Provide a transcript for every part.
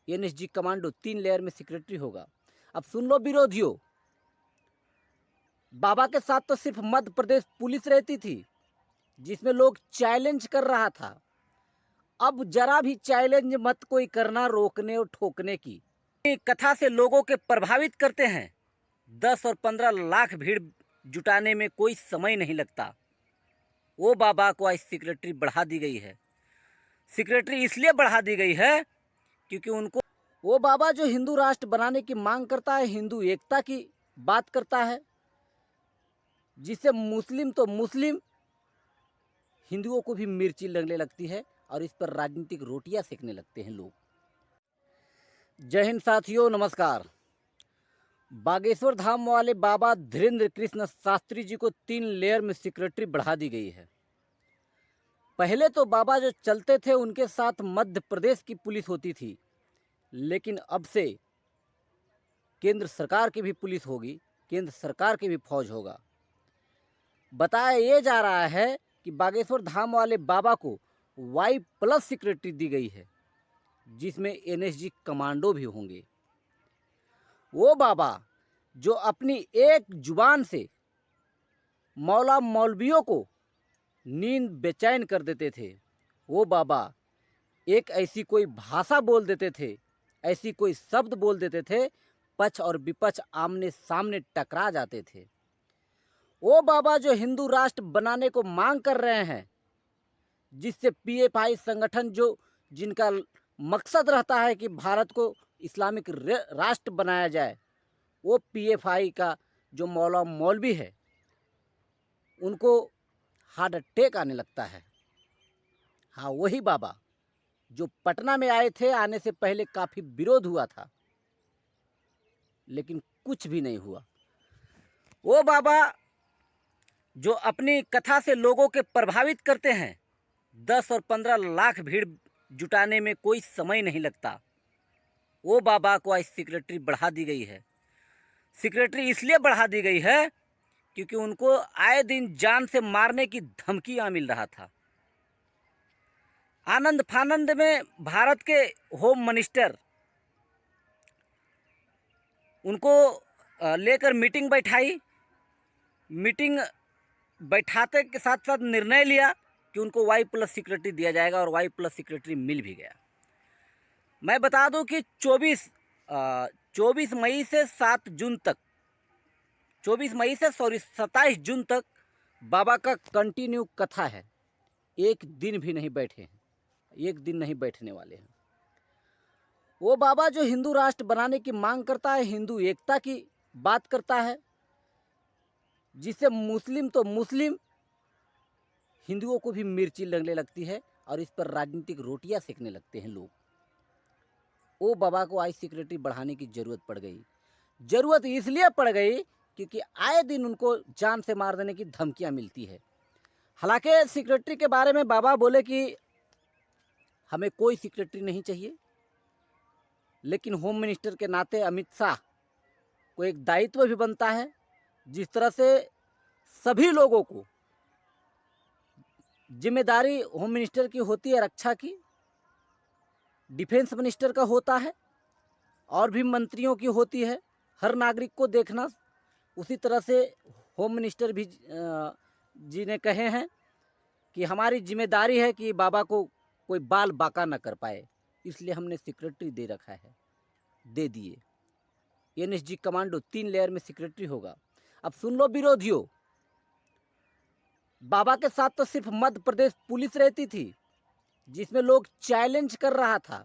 NSG commando 3 layer में secretary होगा। अब सुन लो विरोधियों, बाबा के साथ तो सिर्फ मध्य प्रदेश पुलिस रहती थी जिसमें लोग चैलेंज कर रहा था। अब जरा भी चैलेंज मत कोई करना रोकने और ठोकने की। कथा से लोगों के प्रभावित करते हैं। 10 और 15 लाख भीड़ जुटाने में कोई समय नहीं लगता। वो बाबा को आज सेक्रेटरी बढ़ा दी गई है। सेक्रेटरी इसलिए बढ़ा दी गई है क्योंकि उनको वो बाबा जो हिंदू राष्ट्र बनाने की मांग करता है, हिंदू एकता की बात करता है, जिससे मुस्लिम तो मुस्लिम, हिंदुओं को भी मिर्ची लगने लगती है और इस पर राजनीतिक रोटियां सेकने लगते हैं लोग। जय हिंद साथियों, नमस्कार। बागेश्वर धाम वाले बाबा धीरेन्द्र कृष्ण शास्त्री जी को 3 लेयर में सेक्रेटरी बढ़ा दी गई है। पहले तो बाबा जो चलते थे उनके साथ मध्य प्रदेश की पुलिस होती थी, लेकिन अब से केंद्र सरकार की भी पुलिस होगी, केंद्र सरकार की भी फौज होगा। बताया ये जा रहा है कि बागेश्वर धाम वाले बाबा को Y+ सेक्रेटरी दी गई है, जिसमें एनएसजी कमांडो भी होंगे। वो बाबा जो अपनी एक जुबान से मौला मौलवियों को नींद बेचैन कर देते थे, वो बाबा एक ऐसी कोई भाषा बोल देते थे, ऐसी कोई शब्द बोल देते थे, पक्ष और विपक्ष आमने सामने टकरा जाते थे। वो बाबा जो हिंदू राष्ट्र बनाने को मांग कर रहे हैं, जिससे पीएफआई संगठन जो जिनका मकसद रहता है कि भारत को इस्लामिक राष्ट्र बनाया जाए, वो पीएफआई का जो मौला मौलवी है उनको हार्ट अटैक आने लगता है। हाँ, वही बाबा जो पटना में आए थे, आने से पहले काफ़ी विरोध हुआ था, लेकिन कुछ भी नहीं हुआ। वो बाबा जो अपनी कथा से लोगों के प्रभावित करते हैं। 10 और 15 लाख भीड़ जुटाने में कोई समय नहीं लगता। वो बाबा को आज सेक्रेटरी बढ़ा दी गई है। सेक्रेटरी इसलिए बढ़ा दी गई है क्योंकि उनको आए दिन जान से मारने की धमकियां मिल रहा था। आनंद फानंद में भारत के होम मिनिस्टर उनको लेकर मीटिंग बैठाई। मीटिंग बैठाते के साथ साथ निर्णय लिया कि उनको Y+ सेक्रेटरी दिया जाएगा और Y+ सेक्रेटरी मिल भी गया। मैं बता दूं कि 24 मई से 7 जून तक, 27 जून तक बाबा का कंटिन्यू कथा है। एक दिन भी नहीं बैठे हैं, एक दिन नहीं बैठने वाले हैं। वो बाबा जो हिंदू राष्ट्र बनाने की मांग करता है, हिंदू एकता की बात करता है, जिससे मुस्लिम तो मुस्लिम, हिंदुओं को भी मिर्ची लगने लगती है और इस पर राजनीतिक रोटियां सेकने लगते हैं लोग। वो बाबा को आज सेक्रेटरी बढ़ाने की जरूरत पड़ गई। जरूरत इसलिए पड़ गई क्योंकि आए दिन उनको जान से मार देने की धमकियां मिलती है। हालांकि सेक्रेटरी के बारे में बाबा बोले कि हमें कोई सेक्रेटरी नहीं चाहिए, लेकिन होम मिनिस्टर के नाते अमित शाह को एक दायित्व भी बनता है। जिस तरह से सभी लोगों को जिम्मेदारी होम मिनिस्टर की होती है रक्षा की, डिफेंस मिनिस्टर का होता है, और भी मंत्रियों की होती है हर नागरिक को देखना, उसी तरह से होम मिनिस्टर भी जी ने कहे हैं कि हमारी जिम्मेदारी है कि बाबा को कोई बाल बाका न कर पाए, इसलिए हमने सेक्रेटरी दे रखा है, दे दिए। एनएसजी कमांडो 3 लेयर में सेक्रेटरी होगा। अब सुन लो विरोधियों, बाबा के साथ तो सिर्फ मध्य प्रदेश पुलिस रहती थी जिसमें लोग चैलेंज कर रहा था।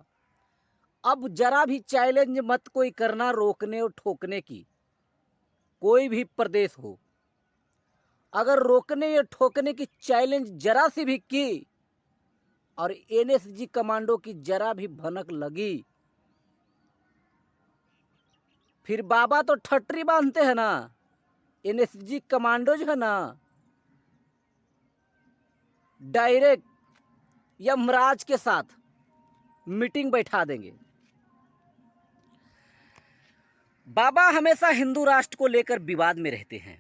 अब जरा भी चैलेंज मत कोई करना रोकने और ठोकने की। कोई भी प्रदेश हो, अगर रोकने या ठोकने की चैलेंज जरा सी भी की और एनएसजी कमांडो की जरा भी भनक लगी, फिर बाबा तो ठट्टी बांधते हैं ना। एनएसजी कमांडो जो है ना, डायरेक्ट यमराज के साथ मीटिंग बैठा देंगे। बाबा हमेशा हिंदू राष्ट्र को लेकर विवाद में रहते हैं,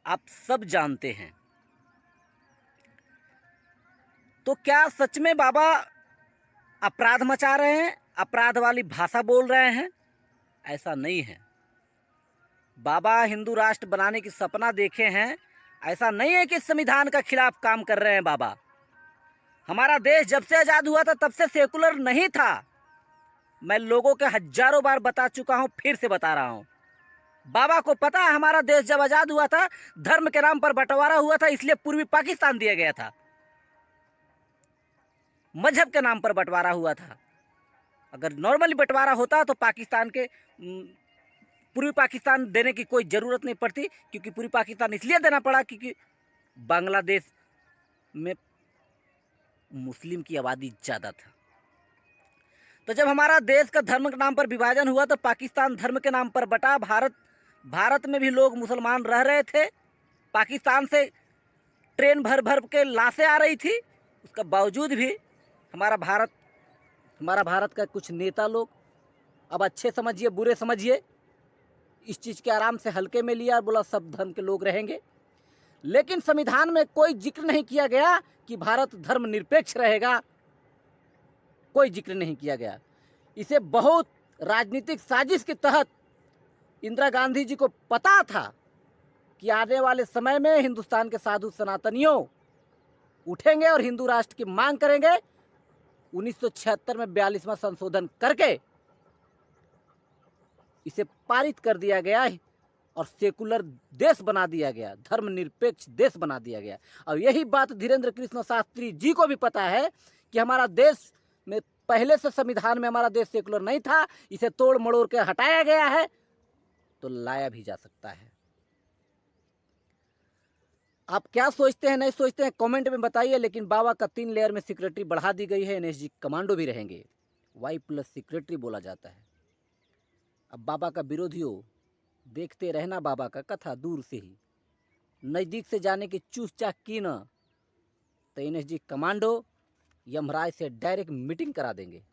आप सब जानते हैं। तो क्या सच में बाबा अपराध मचा रहे हैं अपराध वाली भाषा बोल रहे हैं, ऐसा नहीं है। बाबा हिंदू राष्ट्र बनाने की सपना देखे हैं, ऐसा नहीं है कि संविधान का खिलाफ काम कर रहे हैं बाबा। हमारा देश जब से आज़ाद हुआ था तब से सेकुलर नहीं था। मैं लोगों के हजारों बार बता चुका हूं, फिर से बता रहा हूं। बाबा को पता है हमारा देश जब आज़ाद हुआ था धर्म के नाम पर बंटवारा हुआ था, इसलिए पूर्वी पाकिस्तान दिया गया था। मजहब के नाम पर बंटवारा हुआ था। अगर नॉर्मली बंटवारा होता तो पाकिस्तान के पूर्वी पाकिस्तान देने की कोई ज़रूरत नहीं पड़ती, क्योंकि पूर्वी पाकिस्तान इसलिए देना पड़ा क्योंकि बांग्लादेश में मुस्लिम की आबादी ज़्यादा था। तो जब हमारा देश का धर्म के नाम पर विभाजन हुआ तो पाकिस्तान धर्म के नाम पर बटा। भारत में भी लोग मुसलमान रह रहे थे। पाकिस्तान से ट्रेन भर भर के लाशें आ रही थी, उसका बावजूद भी हमारा भारत का कुछ नेता लोग, अब अच्छे समझिए बुरे समझिए, इस चीज़ के आराम से हल्के में लिया और बोला सब धर्म के लोग रहेंगे। लेकिन संविधान में कोई जिक्र नहीं किया गया कि भारत धर्म निरपेक्ष रहेगा, कोई जिक्र नहीं किया गया। इसे बहुत राजनीतिक साजिश के तहत इंदिरा गांधी जी को पता था कि आने वाले समय में हिंदुस्तान के साधु सनातनियों उठेंगे और हिंदू राष्ट्र की मांग करेंगे। 1976 में 42वां संशोधन करके इसे पारित कर दिया गया और सेकुलर देश बना दिया गया, धर्मनिरपेक्ष देश बना दिया गया। और यही बात धीरेन्द्र कृष्ण शास्त्री जी को भी पता है कि हमारा देश में पहले से संविधान में हमारा देश सेकुलर नहीं था, इसे तोड़ मड़ोड़ के हटाया गया है, तो लाया भी जा सकता है। आप क्या सोचते हैं, नहीं सोचते हैं, कमेंट में बताइए। लेकिन बाबा का 3 लेयर में सिक्योरिटी बढ़ा दी गई है, एनएसजी कमांडो भी रहेंगे, Y+ सिक्योरिटी बोला जाता है। अब बाबा का विरोधियों देखते रहना बाबा का कथा दूर से ही, नज़दीक से जाने की चूस चाक की न तो एनएसजी कमांडो यमराज से डायरेक्ट मीटिंग करा देंगे।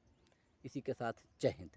इसी के साथ जय हिंद।